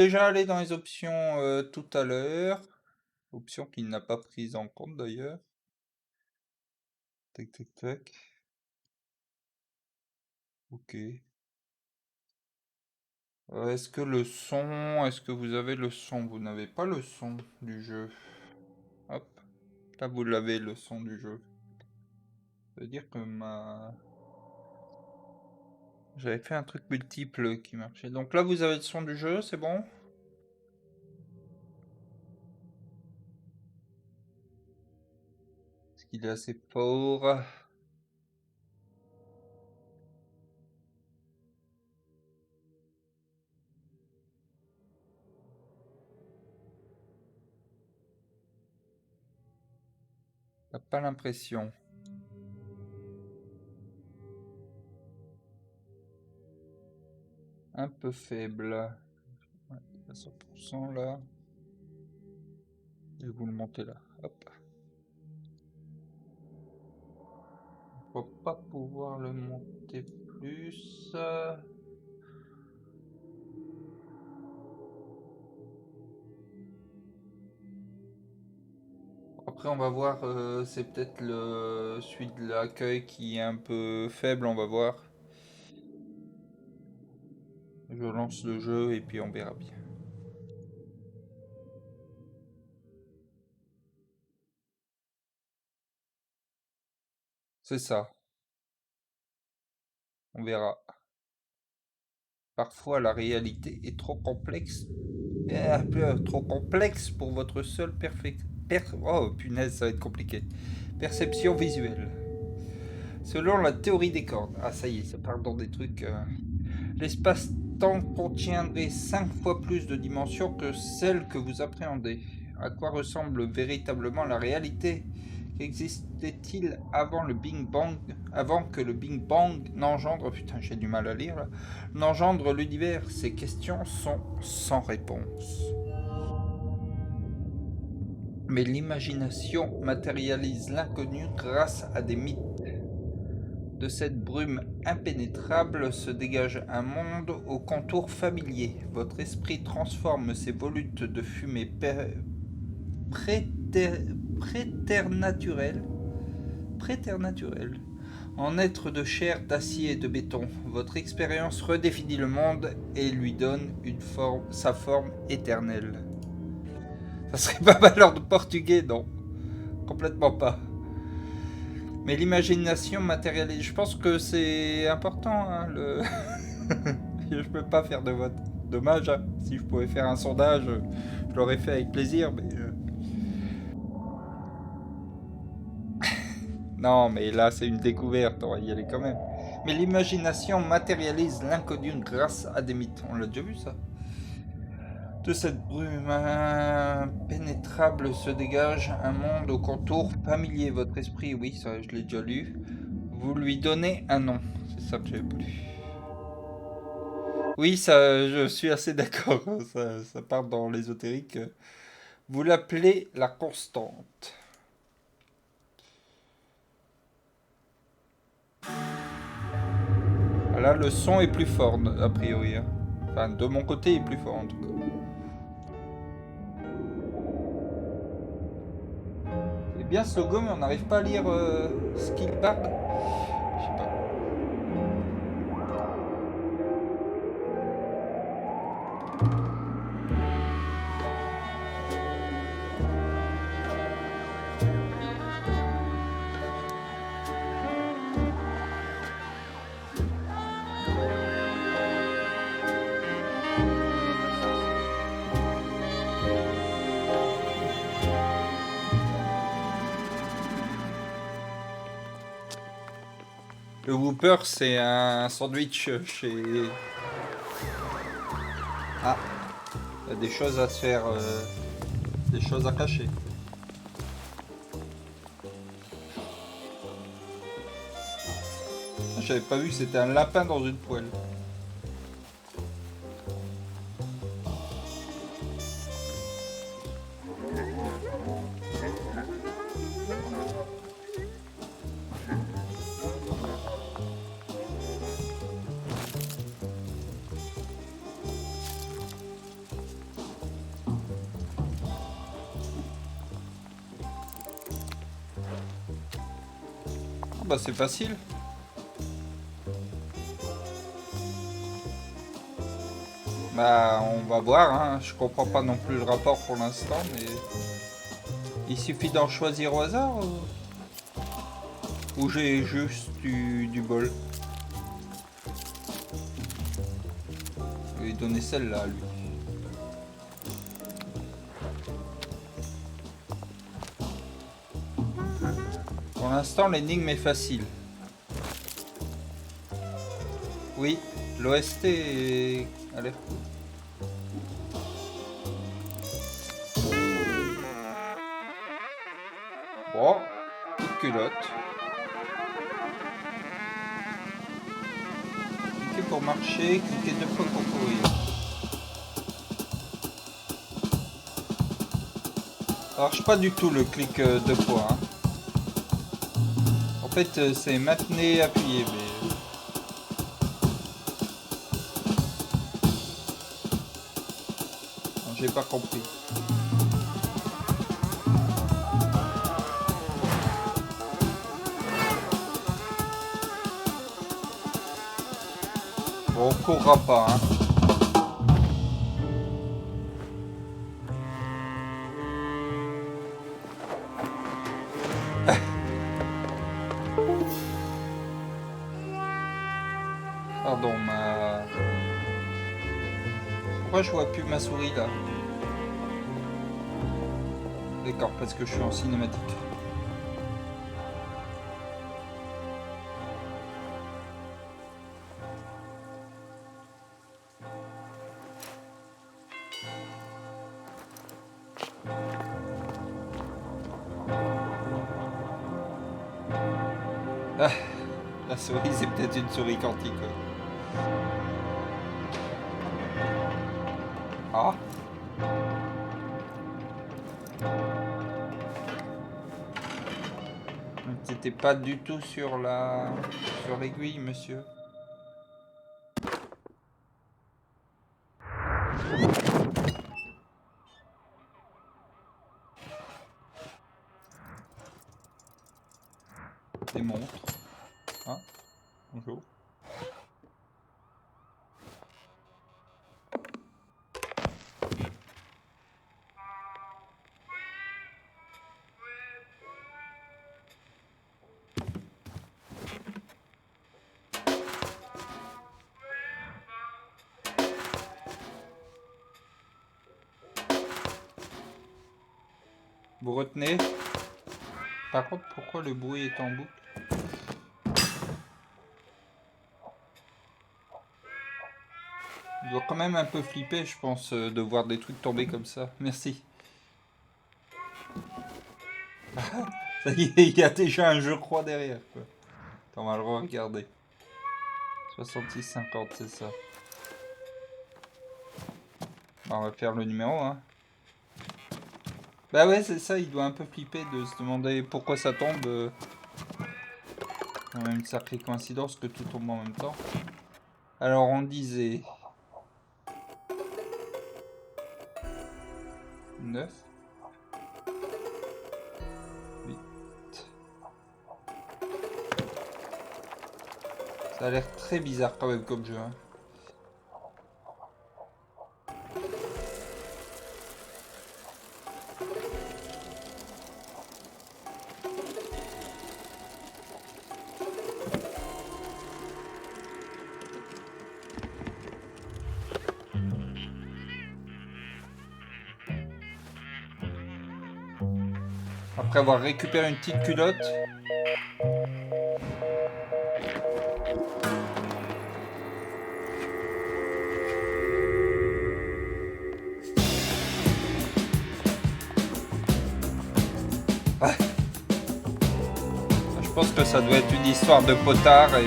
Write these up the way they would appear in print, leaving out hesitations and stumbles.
Déjà allé dans les options tout à l'heure. Option qu'il n'a pas prise en compte d'ailleurs. Tac, tac, tac. Ok. Est-ce que le son... Est-ce que vous avez le son? Vous n'avez pas le son du jeu. Hop. Là, vous l'avez, le son du jeu. Ça veut dire que ma... J'avais fait un truc multiple qui marchait. Donc là, vous avez le son du jeu, c'est bon? Est-ce qu'il est assez fort? T'as pas l'impression. Un peu faible. Ouais, à 100% là. Et vous le montez là. Hop. On va pas pouvoir le monter plus. Après, on va voir. C'est peut-être celui de l'accueil qui est un peu faible. On va voir. Je lance le jeu et puis on verra bien. C'est ça. On verra. Parfois, la réalité est trop complexe. Trop complexe pour votre seule oh punaise, ça va être compliqué. Perception visuelle. Selon la théorie des cordes. Ah, ça y est, ça part dans des trucs. L'espace-temps contiendrait 5 fois plus de dimensions que celles que vous appréhendez. À quoi ressemble véritablement la réalité? Qu'existait-il avant le Big Bang, avant que le Big Bang n'engendre, putain j'ai du mal à lire là, n'engendre l'univers? Ces questions sont sans réponse. Mais l'imagination matérialise l'inconnu grâce à des mythes. De cette brume impénétrable se dégage un monde aux contours familiers. Votre esprit transforme ces volutes de fumée préternaturelle en êtres de chair, d'acier et de béton. Votre expérience redéfinit le monde et lui donne sa forme éternelle. Ça serait pas mal en portugais, non? Complètement pas. Mais l'imagination matérialise. Je pense que c'est important, hein, le... Je peux pas faire de vote. Dommage, hein. Si je pouvais faire un sondage, je l'aurais fait avec plaisir, mais... Non, mais là, c'est une découverte, on va y aller quand même. Mais l'imagination matérialise l'inconnu grâce à des mythes. On l'a déjà vu, ça. De cette brume impénétrable se dégage un monde aux contours familiers. Votre esprit, oui, ça, je l'ai déjà lu. Vous lui donnez un nom. C'est ça que j'avais pas lu. Oui, ça, je suis assez d'accord. Ça part dans l'ésotérique. Vous l'appelez la constante. Là, le son est plus fort, a priori, hein. Enfin, de mon côté, il est plus fort en tout cas. C'est bien ce logo, mais on n'arrive pas à lire ce qu'il parle. Je sais pas. Le Whooper, c'est un sandwich chez. Ah, il y a des choses à se faire, des choses à cacher. J'avais pas vu que c'était un lapin dans une poêle. bah c'est facile. Bah on va voir, hein. Je comprends pas non plus le rapport pour l'instant, mais... Il suffit d'en choisir au hasard ou j'ai juste du bol? Je vais lui donner celle-là, lui. Pour l'instant, l'énigme est facile. Oui, l'OST est... Allez. Bon, petite culotte. Cliquez pour marcher, cliquez 2 fois pour courir. Ça marche pas du tout le clic 2 fois. Hein. En fait, c'est maintenez, appuyez, mais... J'ai pas compris. Bon, on courra pas, hein. Pardon, ma... Pourquoi je vois plus ma souris là? D'accord, parce que je suis en cinématique. Ah, la souris, c'est peut-être une souris quantique. Ouais. Ah. C'était pas du tout sur l'aiguille, monsieur. Des montres. Ah, bonjour. Vous retenez? Par contre, pourquoi le bruit est en boucle? Il doit quand même un peu flipper, je pense, de voir des trucs tomber comme ça. Merci. Ça y est, il y a déjà un je crois derrière. Quoi. Attends, on va le regarder. 66-50, c'est ça. Bon, on va faire le numéro, hein. Bah ouais, c'est ça, il doit un peu flipper de se demander pourquoi ça tombe. Quand même une sacrée coïncidence que tout tombe en même temps. Alors, on disait... 9. 8. Ça a l'air très bizarre quand même comme jeu. Hein. Après avoir récupéré une petite culotte. Ouais. Je pense que ça doit être une histoire de potard et...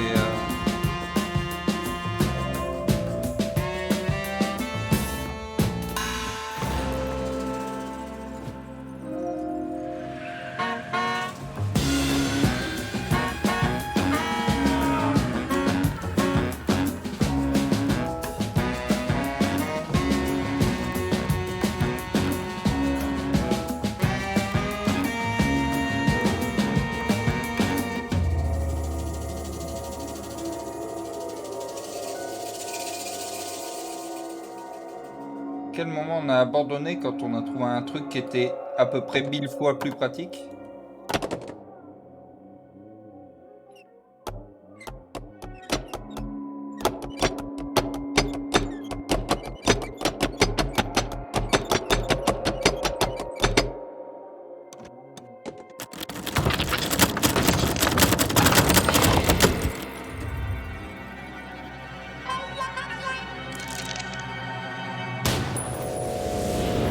quel moment on a abandonné quand on a trouvé un truc qui était à peu près 1000 fois plus pratique?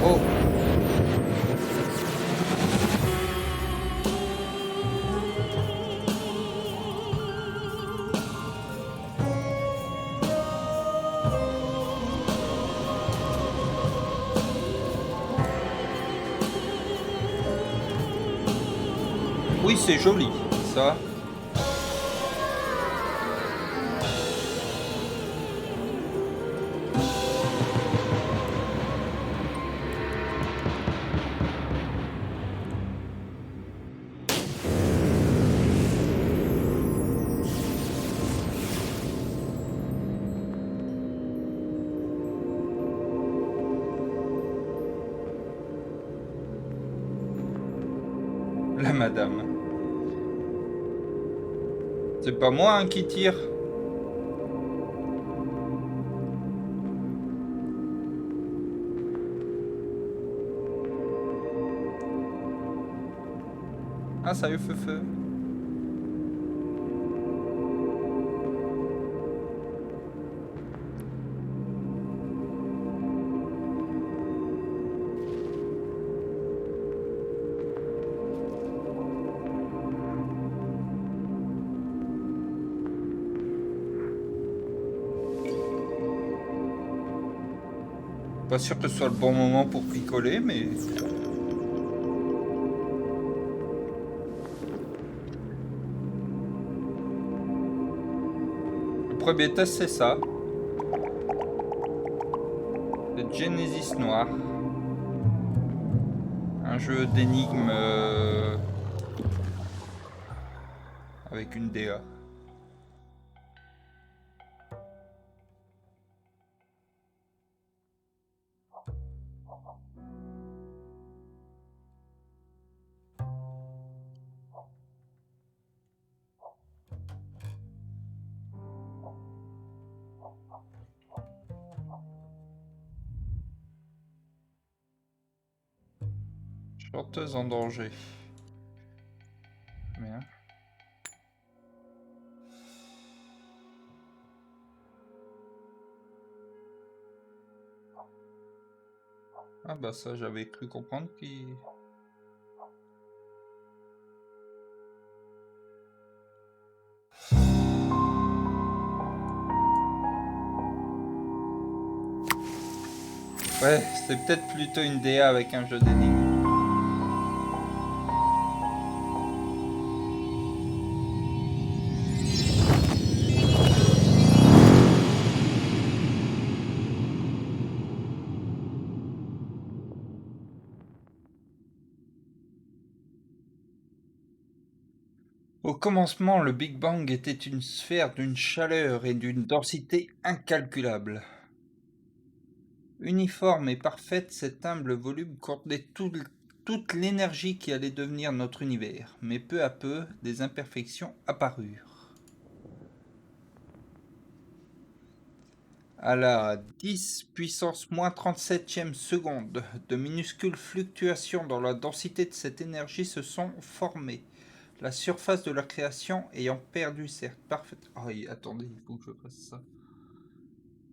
Oh, oui, c'est joli, ça. La madame. C'est pas moi hein, qui tire. Ah, salut Feu. Pas sûr que ce soit le bon moment pour picoler, mais... Le premier test, c'est ça. Le Genesis Noir. Un jeu d'énigmes avec une DA. Chanteuse en danger. Merde. Ah bah ça, j'avais cru comprendre qu'il... Ouais, c'est peut-être plutôt une DA avec un jeu d'énigmes. Au commencement, le Big Bang était une sphère d'une chaleur et d'une densité incalculables. Uniforme et parfaite, cet humble volume contenait toute l'énergie qui allait devenir notre univers, mais peu à peu, des imperfections apparurent. À la 10 puissance moins 37e seconde, de minuscules fluctuations dans la densité de cette énergie se sont formées, la surface de la création ayant perdu cette parfaite... Oh, attendez, il faut que je fasse ça.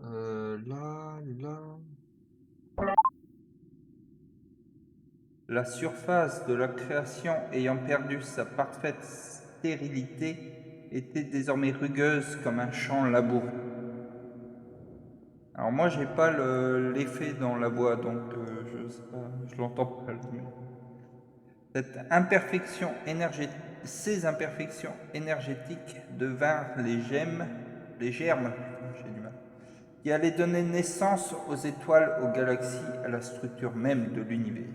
Là... La surface de la création ayant perdu sa parfaite stérilité était désormais rugueuse comme un champ labouré. Alors moi j'ai pas l'effet dans la voix donc je sais pas, je l'entends pas. Cette imperfection énergétique, ces imperfections énergétiques devinrent les germes, j'ai du mal, qui allaient donner naissance aux étoiles, aux galaxies, à la structure même de l'univers.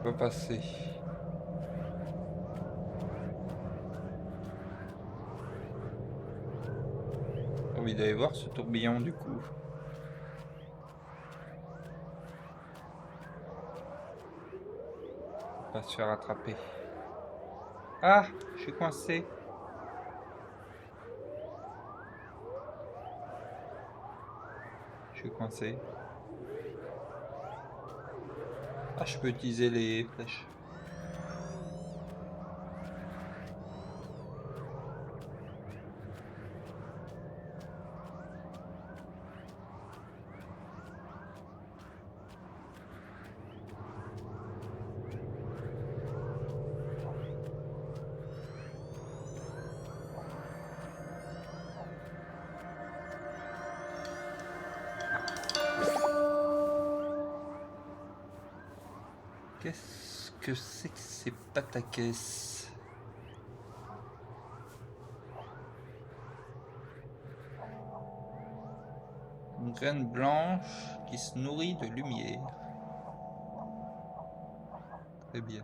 va passer. J'ai envie d'aller voir ce tourbillon du coup. On va se faire attraper. Ah, je suis coincé. Je suis coincé. Ah, je peux utiliser les flèches. Qu'est-ce que c'est que ces pataquès? Une graine blanche qui se nourrit de lumière. Très bien.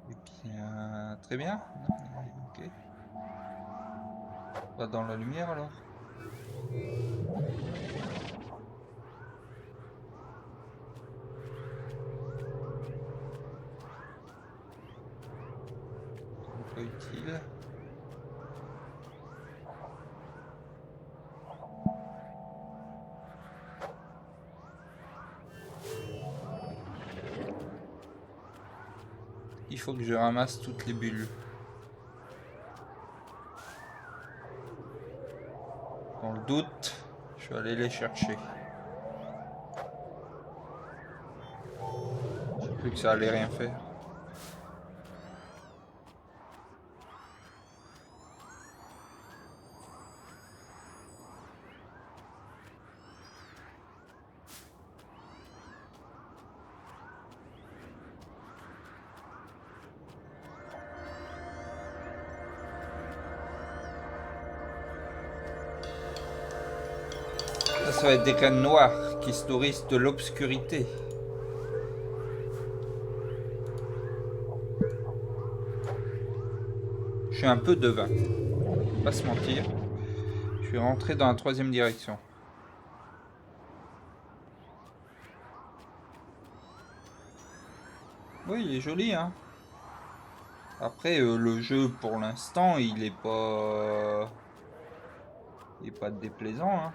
Et bien, très bien. Ok. On va dans la lumière alors. Pas utile. Il faut que je ramasse toutes les bulles. Dans le doute, je vais aller les chercher. J'ai cru que ça allait rien faire. Ça va être des graines noires qui se nourrissent de l'obscurité. Je suis un peu devin. Pas se mentir. Je suis rentré dans la troisième direction. Oui, il est joli, hein. Après, le jeu, pour l'instant, il est pas... Il est pas déplaisant, hein.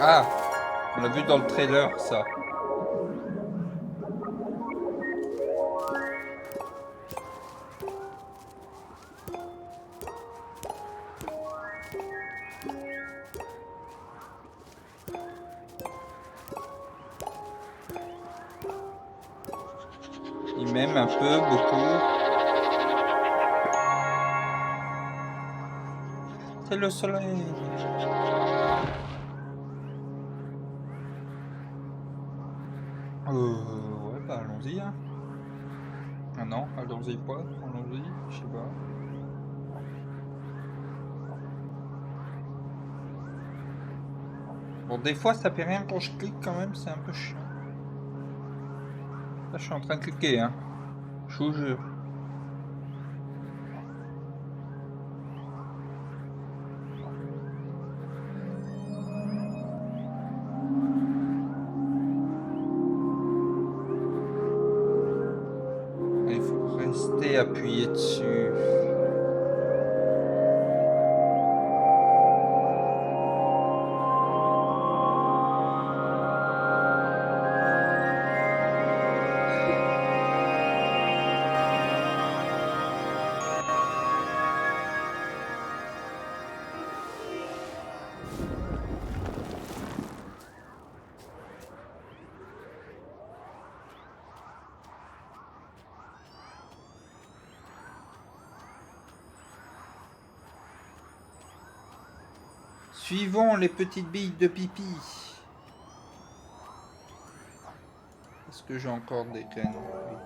Ah, on l'a vu dans le trailer, ça. Il m'aime un peu, beaucoup. C'est le soleil. Ouais, bah allons-y, hein. Ah non, allons-y pas, allons-y, je sais pas. Bon, des fois ça fait rien quand je clique quand même, c'est un peu chiant. Là, je suis en train de cliquer, hein. Je vous jure. Il faut rester appuyé dessus. Suivons les petites billes de pipi. Est-ce que j'ai encore des graines? Oui.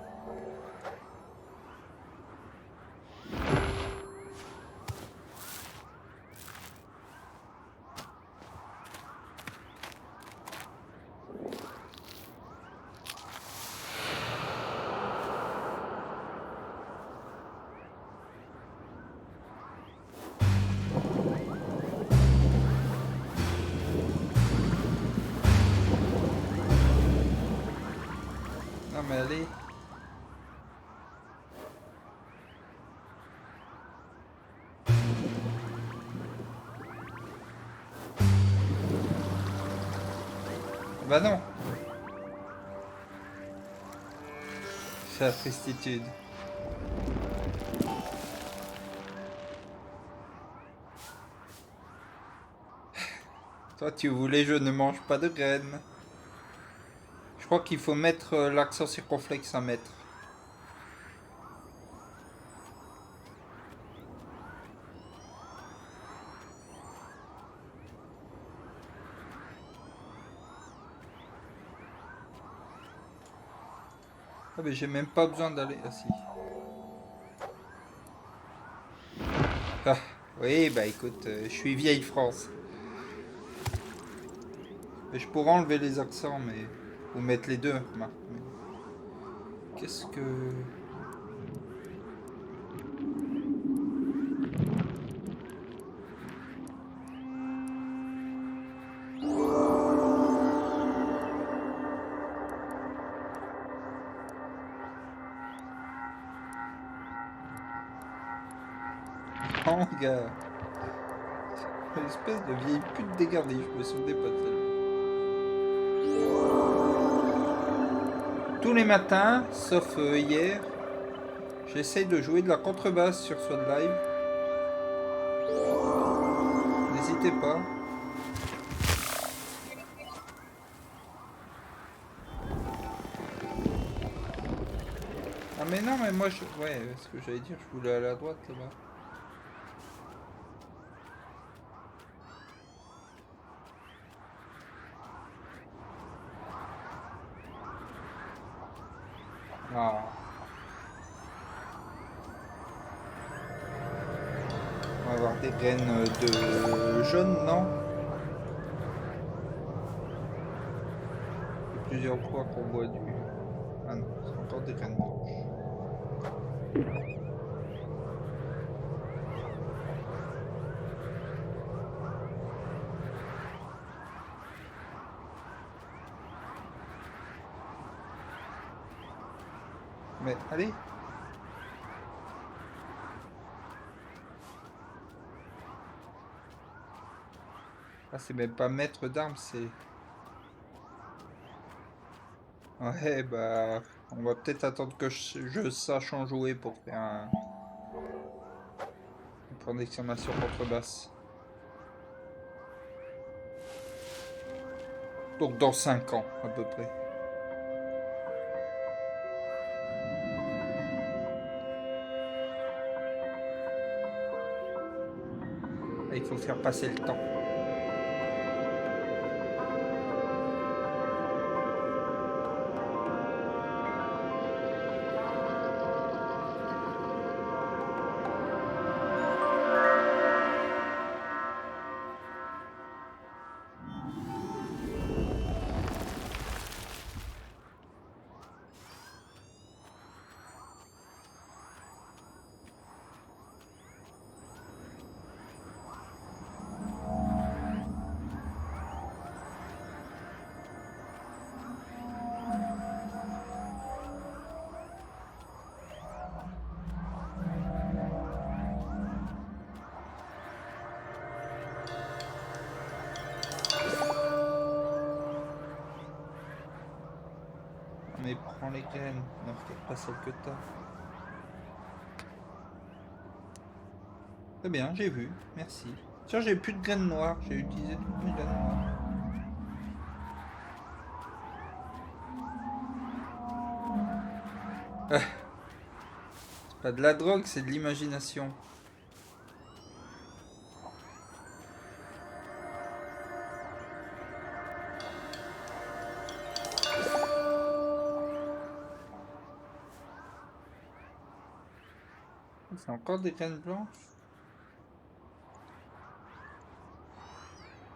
Non mais allez. Bah non. C'est la tristitude. Toi tu voulais je ne mange pas de graines. Je crois qu'il faut mettre l'accent circonflexe à mettre. Ah mais j'ai même pas besoin d'aller... Ah si. Ah, oui bah écoute, je suis vieille France. Mais je pourrais enlever les accents mais... Ou mettre les deux, remarque. Mais... Qu'est-ce que... Oh gars. Une espèce de vieille pute dégarnie, je me souvenais pas de ça. Tous les matins, sauf hier, j'essaye de jouer de la contrebasse sur Sword Live. N'hésitez pas. Ah mais non, mais moi je... Ouais, ce que j'allais dire, je voulais aller à droite là-bas. Ah. On va avoir des graines de jaune, non? Il y a plusieurs fois qu'on voit du... Ah non, c'est encore des graines blanches. Mais allez. Ah, c'est même pas maître d'armes, c'est... Ouais, bah... On va peut-être attendre que je sache en jouer pour faire un... point d'exclamation contrebasse. Donc dans 5 ans, à peu près. Là, il faut faire passer le temps. Mais prends les graines, ne regarde pas celles que t'as. Très bien, j'ai vu, merci. Tiens, j'ai plus de graines noires, j'ai utilisé toutes mes graines noires. Ah, c'est pas de la drogue, c'est de l'imagination. C'est encore des graines blanches.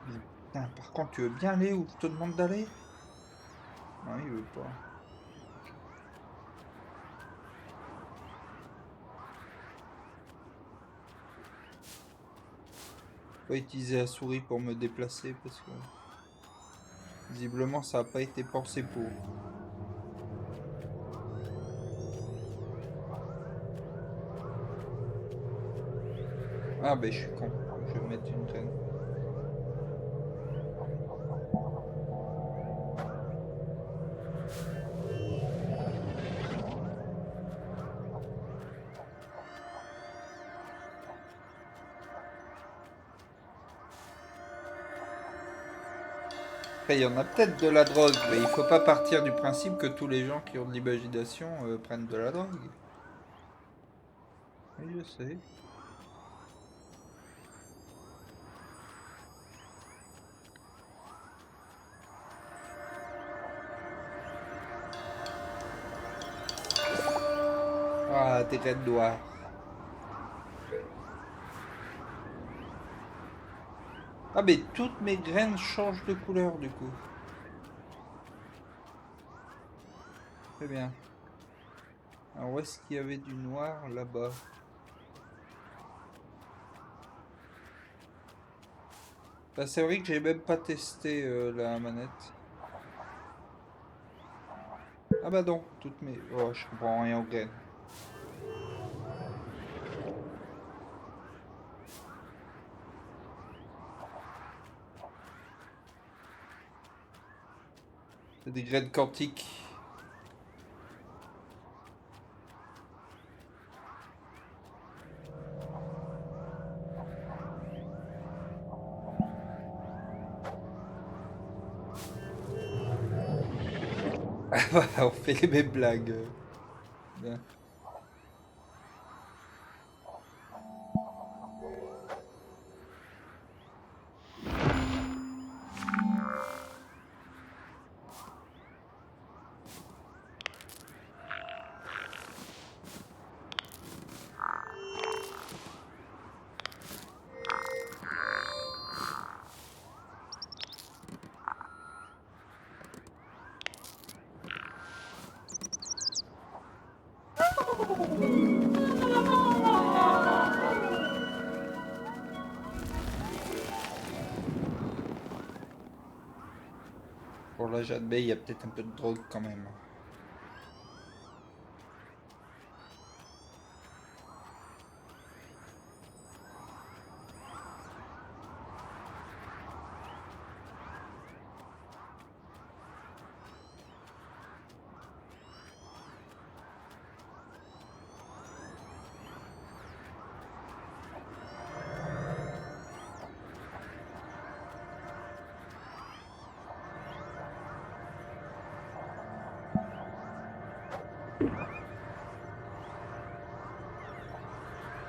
Mais putain, par contre, tu veux bien aller où je te demande d'aller? Non, il veut pas. Pas utiliser la souris pour me déplacer parce que visiblement ça n'a pas été pensé pour. Ah ben je suis con. Je vais mettre une graine. Après, il y en a peut-être de la drogue, mais il faut pas partir du principe que tous les gens qui ont de l'imagination prennent de la drogue. Oui, je sais. Ah, des graines noires. Ah, mais toutes mes graines changent de couleur du coup. Très bien. Alors, où est-ce qu'il y avait du noir là-bas? Bah, c'est vrai que j'ai même pas testé la manette. Ah bah non, toutes mes... Oh, je comprends rien aux graines. C'est des graines quantiques. On fait les mêmes blagues. Bien. Pour la Jade il y a peut-être un peu de drogue quand même.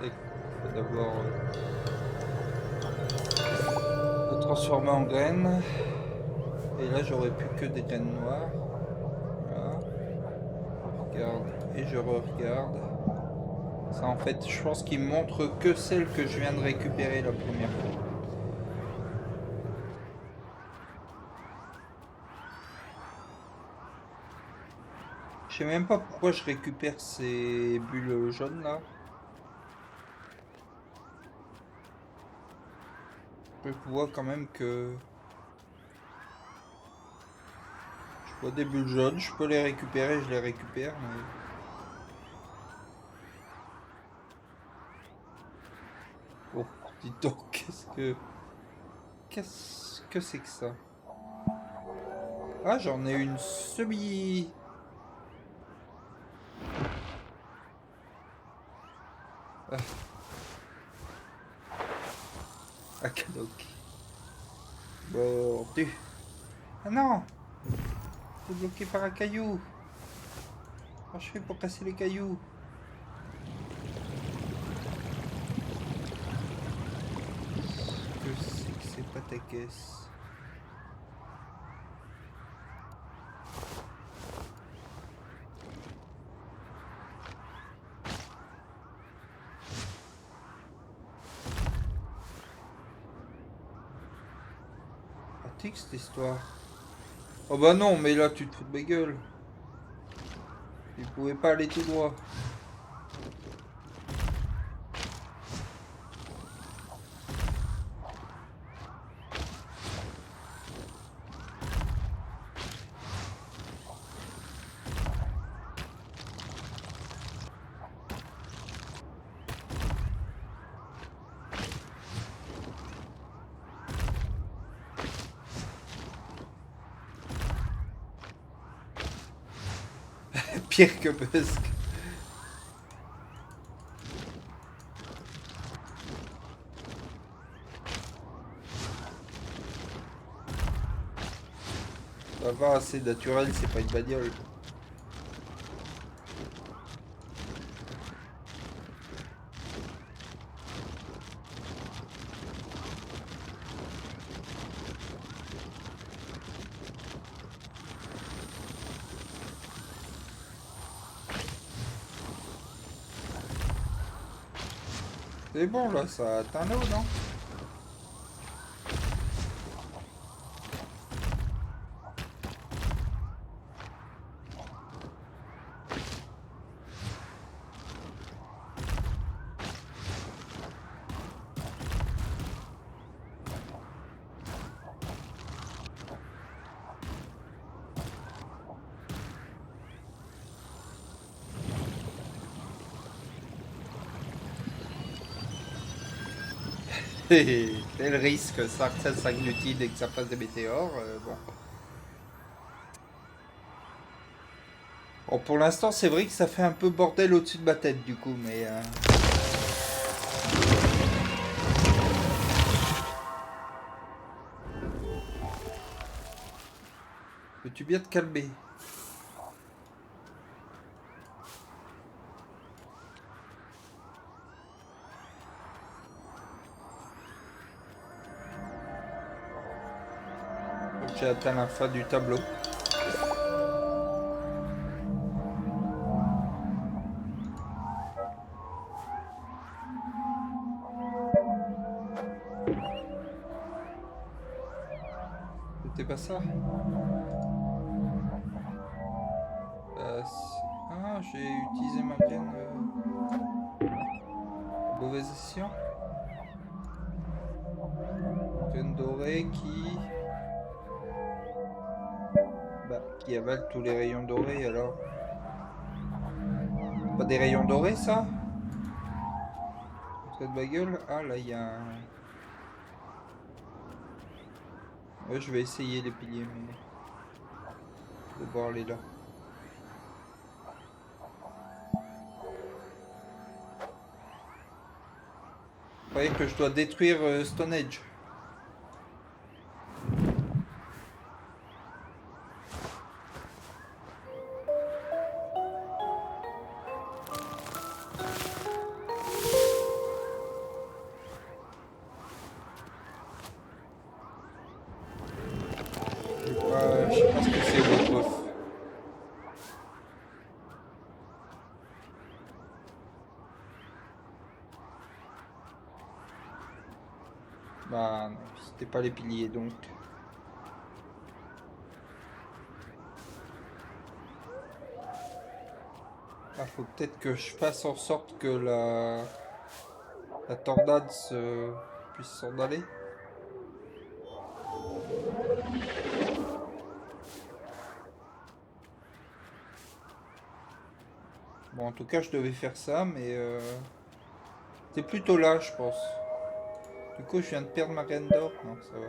Il faut d'abord le transformer en graines. Et là, j'aurais plus que des graines noires. Voilà. Je regarde et je re-regarde. Ça, en fait, je pense qu'il montre que celles que je viens de récupérer la première fois. Je sais même pas pourquoi je récupère ces bulles jaunes là. Je vois quand même que je vois des bulles jaunes, je peux les récupérer, je les récupère, mais... Oh, dis donc, Qu'est-ce que c'est que ça? Ah, j'en ai une semi... Ah, ah, cadoc. Bon, tu... Ah non! C'est bloqué par un caillou. Comment je fais pour casser les cailloux? Que c'est que c'est pas ta caisse? Pratique cette histoire. Oh bah non, mais là tu te fous de ma gueule. Il pouvait pas aller tout droit. pire que Busk. Ça va, c'est naturel, c'est pas une bagnole. C'est bon là, ça atteint l'eau, non? Quel risque, ça s'agglutine et que ça fasse des météores, bon. Bon, pour l'instant, c'est vrai que ça fait un peu bordel au-dessus de ma tête, du coup, mais... Peux-tu bien te calmer? J'ai atteint la fin du tableau. C'était pas ça? Ah, j'ai utilisé ma graine... Mauvaise escient. Graine dorée qui... Bah, qui avale tous les rayons dorés, alors. Pas des rayons dorés, ça? Entrée de ma gueule? Ah, là, il y a un... Ouais, je vais essayer les piliers, mais... D'abord, aller là. Vous croyez que je dois détruire Stone Age? Je sais pas ce que c'est votre bof. Bah non, c'était pas les piliers donc. Ah, faut peut-être que je fasse en sorte que la tornade puisse s'en aller. Bon, en tout cas, je devais faire ça, mais c'est plutôt là, je pense. Du coup, je viens de perdre ma graine d'or. Non, ça va.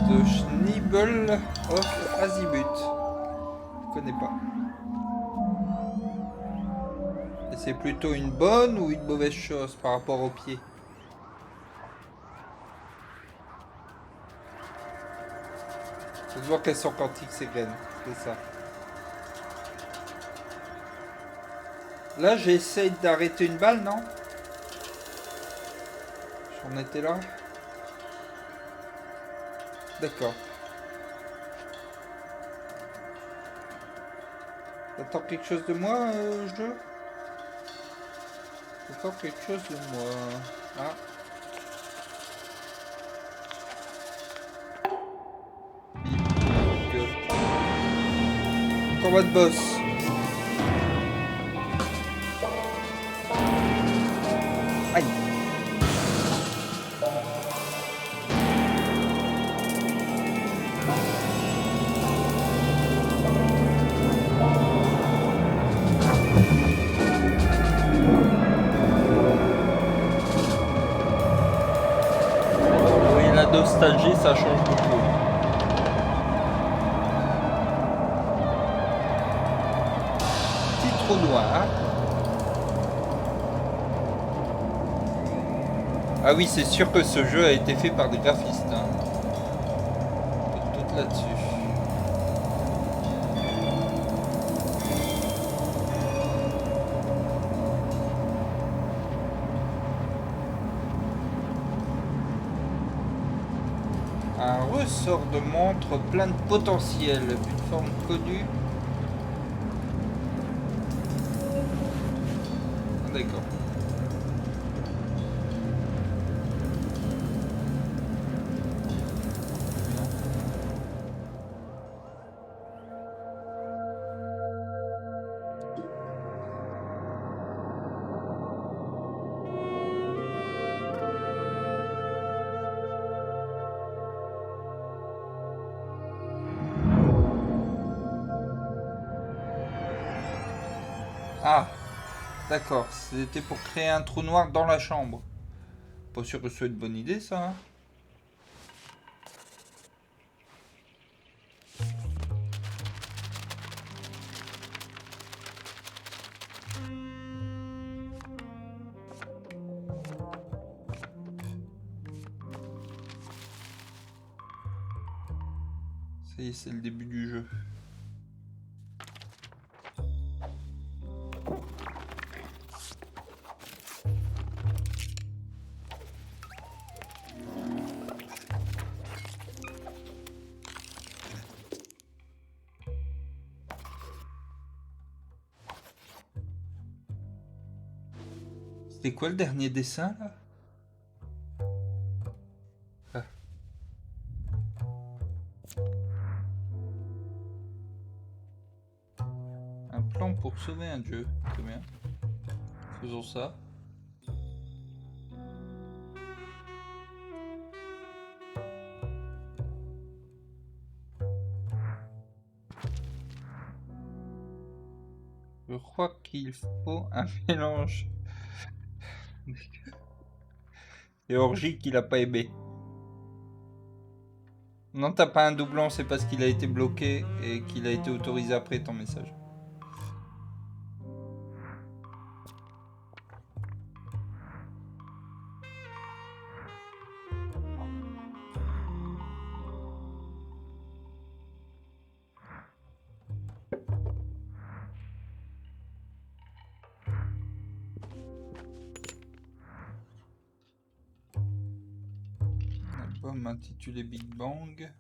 The Schnibble of Azimut. Je connais pas. Et c'est plutôt une bonne ou une mauvaise chose par rapport aux pieds? Ça se voit qu'elles sont quantiques ces graines, c'est ça. Là, j'essaye d'arrêter une balle, non? J'en étais là. D'accord. T'attends quelque chose de moi, jeu? T'attends quelque chose de moi. Ah. Combat de boss. Aïe. nostalgie, ça change beaucoup. Petit trou noir. Ah oui, c'est sûr que ce jeu a été fait par des graphistes. Hein. Tout là-dessus. Un ressort de montre plein de potentiel, une forme connue. D'accord. Ah, d'accord. C'était pour créer un trou noir dans la chambre. Pas sûr que ce soit une bonne idée, ça. Hein. Ça y est, c'est le début du jeu. C'était quoi le dernier dessin, là? Ah. Un plan pour sauver un dieu. Très bien. Faisons ça. Je crois qu'il faut un mélange. Et orgie qu'il a pas aimé. Non, t'as pas un doublon, c'est parce qu'il a été bloqué et qu'il a été autorisé après ton message. Album intitulé Big Bang.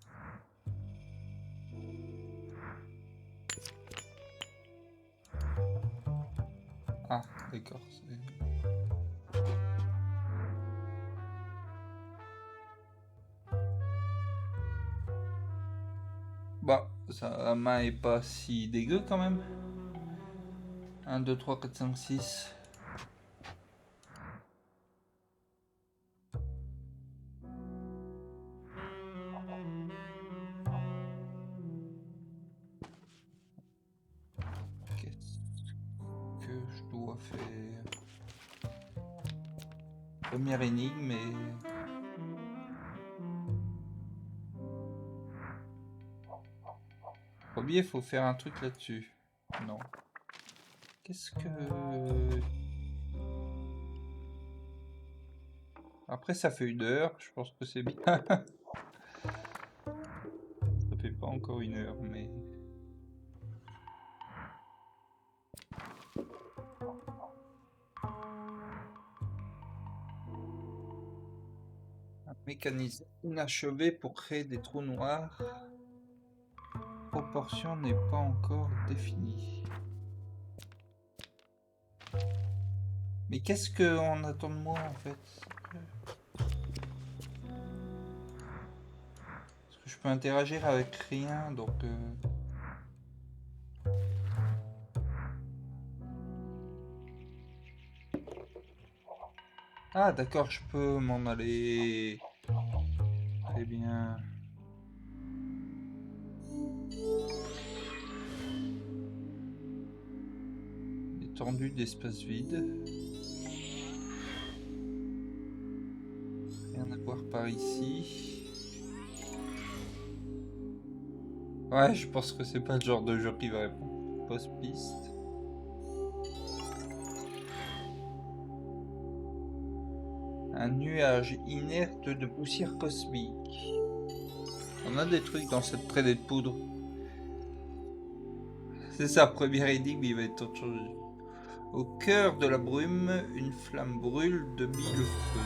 Ah, d'accord. Bah, sa main est pas si dégueu quand même. 1, 2, 3, 4, 5, 6. Qu'est-ce que je dois faire? Première énigme, mais... Premier, il faut faire un truc là-dessus. Non. Qu'est-ce que... Après, ça fait 1 heure. Je pense que c'est bien. Ça fait pas encore 1 heure, mais... Un mécanisme inachevé pour créer des trous noirs. Proportion n'est pas encore définie. Mais qu'est-ce qu'on attend de moi en fait? Parce que je peux interagir avec rien, donc... Ah d'accord, je peux m'en aller. Très bien. Étendue d'espace vide. Rien à voir par ici. Ouais, je pense que c'est pas le genre de jeu qui va répondre. Post-piste. Un nuage inerte de poussière cosmique. On a des trucs dans cette traînée de poudre. C'est sa première énigme, il va être temps de changer. Au cœur de la brume, une flamme brûle de mille feux.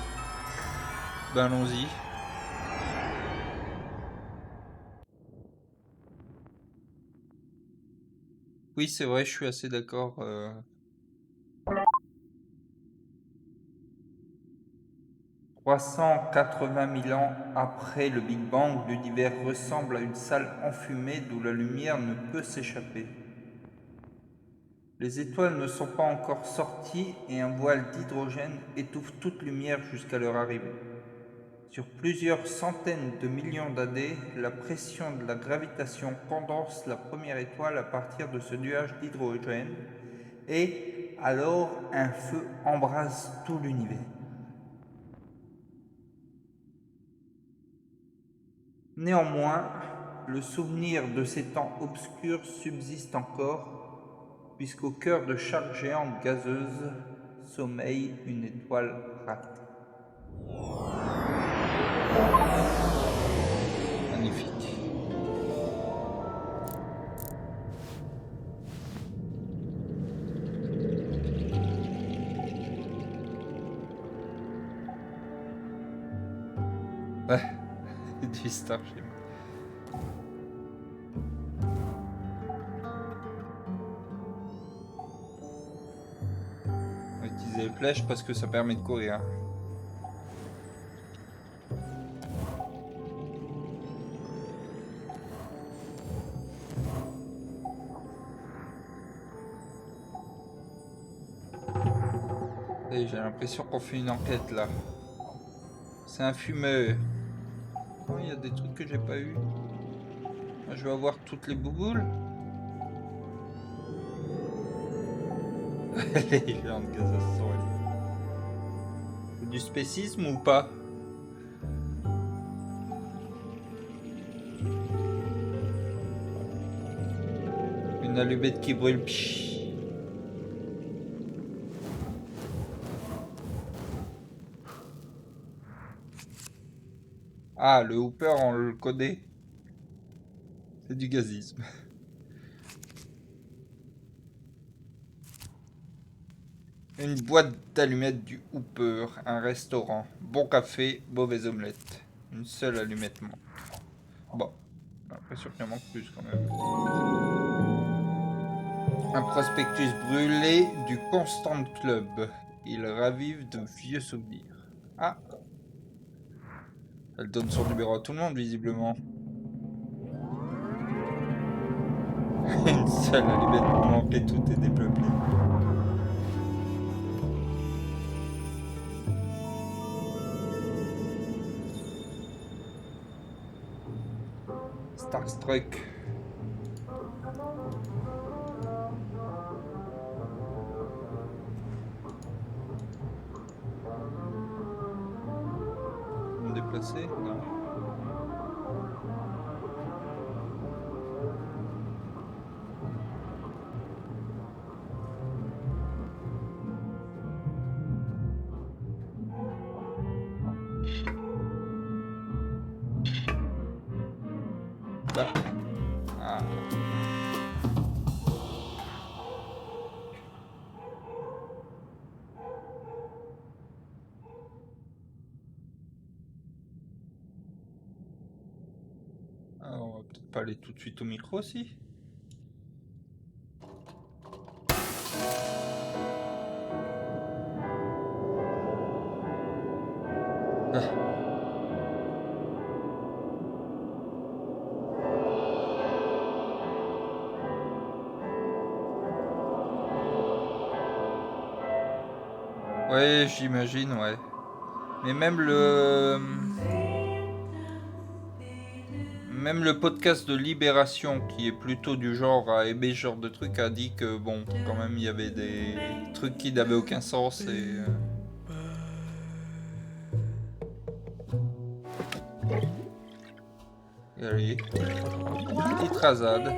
Ben allons-y. Oui, c'est vrai, je suis assez d'accord. 380 000 ans après le Big Bang, l'univers ressemble à une salle enfumée d'où la lumière ne peut s'échapper. Les étoiles ne sont pas encore sorties et un voile d'hydrogène étouffe toute lumière jusqu'à leur arrivée. Sur plusieurs centaines de millions d'années, la pression de la gravitation condense la première étoile à partir de ce nuage d'hydrogène et alors un feu embrase tout l'univers. Néanmoins, le souvenir de ces temps obscurs subsiste encore, puisqu'au cœur de chaque géante gazeuse sommeille une étoile ratée. Magnifique. Ouais, du Starship. On va utiliser les flèches parce que ça permet de courir. Et j'ai l'impression qu'on fait une enquête là. C'est un fumeur. Oh, il y a des trucs que j'ai pas eu. Moi, je vais avoir toutes les bouboules. Les géantes gazeuses sont c'est du spécisme ou pas? Une allumette qui brûle. Psh. Ah, le Hooper, on le connaît. C'est du gazisme. Une boîte d'allumettes du Hooper, un restaurant. Bon café, mauvaise omelette. Une seule allumette manque. Bon, j'ai l'impression qu'il en manque plus quand même. Un prospectus brûlé du Constant Club. Il ravive de vieux souvenirs. Ah, elle donne son numéro à tout le monde visiblement. Une seule allumette manque et tout est dépeuplé. Starstruck. Me déplacer? Non. Bah. Ah. Ah, on va peut-être pas aller tout de suite au micro aussi. Ah. Ouais, j'imagine, ouais. Mais même le podcast de Libération, qui est plutôt du genre à aimer ce genre de truc, a dit que bon, quand même, il y avait des trucs qui n'avaient aucun sens et Allez, petite rasade.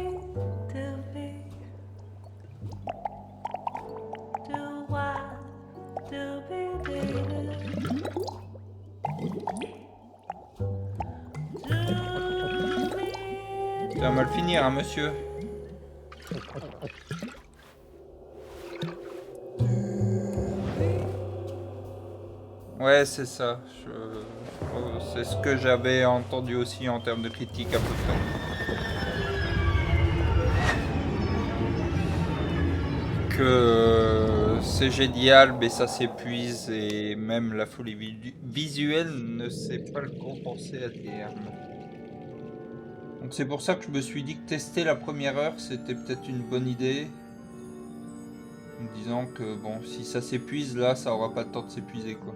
Ça va mal finir, hein, monsieur. Ouais, c'est ça. C'est ce que j'avais entendu aussi en termes de critique à peu près. Que c'est génial, mais ça s'épuise et même la folie visuelle ne sait pas le compenser à terme. Donc c'est pour ça que je me suis dit que tester la première heure, c'était peut-être une bonne idée. En me disant que bon, si ça s'épuise là, ça aura pas le temps de s'épuiser quoi.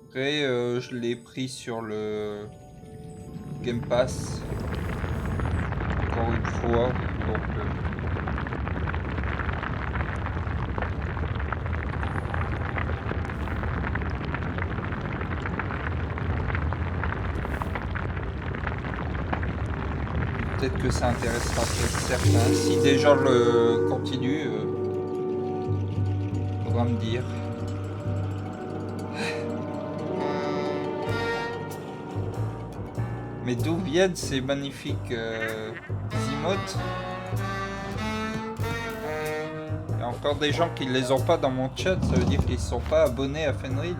Après, je l'ai pris sur le Game Pass. Encore une fois, donc peut-être que ça intéressera certains. Si des gens le continuent, faudra me dire. Mais d'où viennent ces magnifiques emotes? Il y a encore des gens qui ne les ont pas dans mon chat, ça veut dire qu'ils ne sont pas abonnés à Fenrir.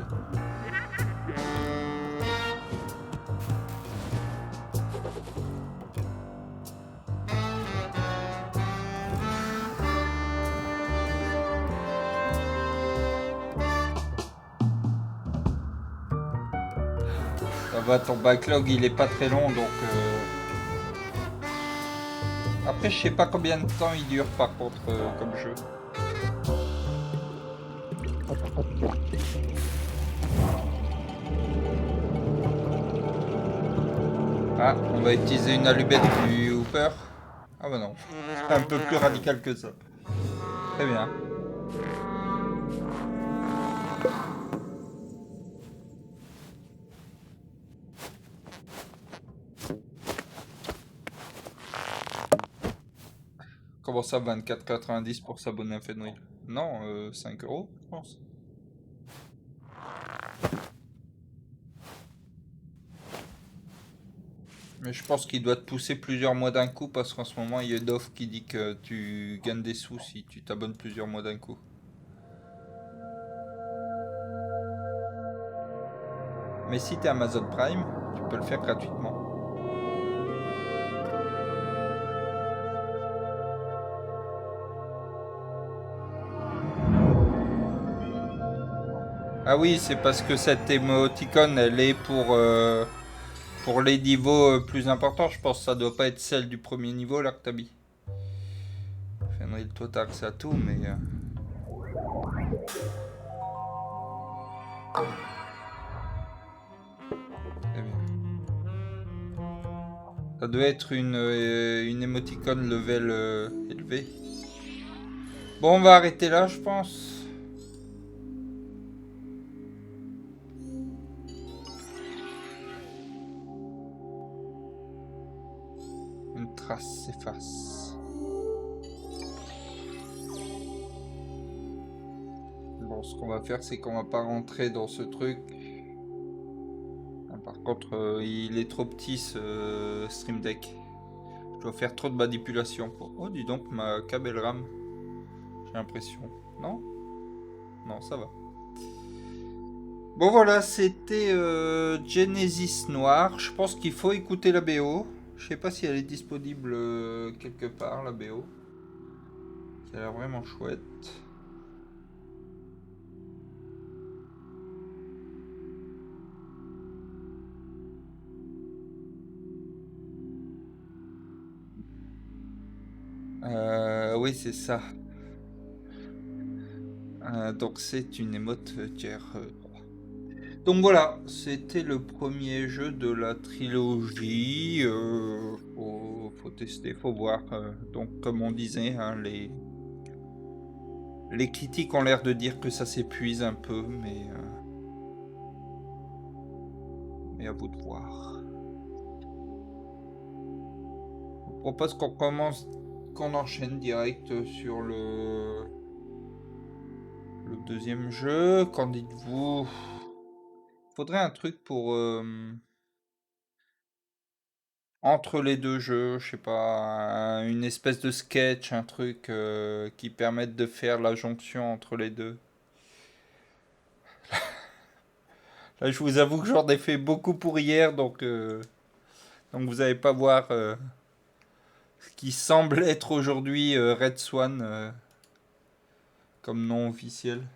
Ça va, ton backlog il est pas très long donc... Après je sais pas combien de temps il dure par contre comme jeu. Ah, on va utiliser une allumette du Hooper. Ah bah non, c'est un peu plus radical que ça. Très bien. Comment ça, 24,90 pour s'abonner à Fenrir? Non, 5 euros, je pense. Mais je pense qu'il doit te pousser plusieurs mois d'un coup parce qu'en ce moment il y a une offre qui dit que tu gagnes des sous si tu t'abonnes plusieurs mois d'un coup. Mais si t'es Amazon Prime, tu peux le faire gratuitement. Ah oui, c'est parce que cette émoticône elle est pour les niveaux plus importants. Je pense que ça doit pas être celle du premier niveau là que t'as mis. Fenrir, toi t'as accès à tout, mais... Très bien. Ça doit être une émoticône level élevé. Bon, on va arrêter là, je pense. Une trace s'efface. Bon, ce qu'on va faire, c'est qu'on va pas rentrer dans ce truc. Par contre, il est trop petit ce Stream Deck. Je dois faire trop de manipulation pour... Oh, dis donc, ma câble RAM. J'ai l'impression. Non? Non, ça va. Bon, voilà, c'était Genesis Noir. Je pense qu'il faut écouter la BO. Je sais pas si elle est disponible quelque part, la BO. Ça a l'air vraiment chouette. Oui, c'est ça. Donc c'est une émote tier 3. Donc voilà, c'était le premier jeu de la trilogie. Faut tester, faut voir. Donc comme on disait, hein, Les critiques ont l'air de dire que ça s'épuise un peu, mais à vous de voir. Je vous propose qu'on enchaîne direct sur le deuxième jeu. Qu'en dites-vous? Faudrait un truc pour entre les deux jeux, je sais pas, une espèce de sketch, un truc qui permette de faire la jonction entre les deux. Là, je vous avoue que j'en ai fait beaucoup pour hier, donc vous allez pas voir ce qui semble être aujourd'hui Red Swan comme nom officiel.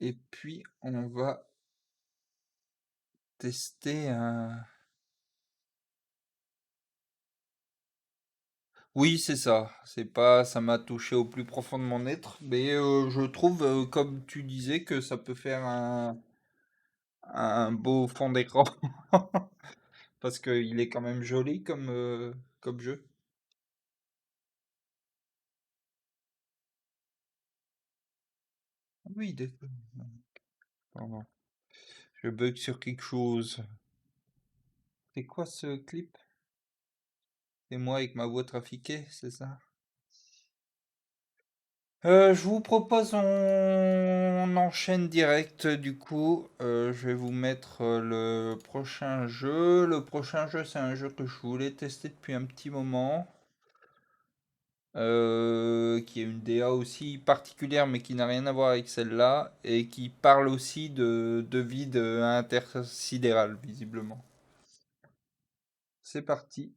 Et puis, on va tester un... Oui, c'est ça. C'est pas, ça m'a touché au plus profond de mon être, mais je trouve, comme tu disais, que ça peut faire un beau fond d'écran parce qu'il est quand même joli comme jeu. Oui, d'accord. Pardon. Je bug sur quelque chose. C'est quoi ce clip? C'est moi avec ma voix trafiquée, c'est ça? Je vous propose on enchaîne direct du coup. Je vais vous mettre le prochain jeu. Le prochain jeu, c'est un jeu que je voulais tester depuis un petit moment. Qui est une DA aussi particulière mais qui n'a rien à voir avec celle-là. Et qui parle aussi de vide intersidéral visiblement. C'est parti.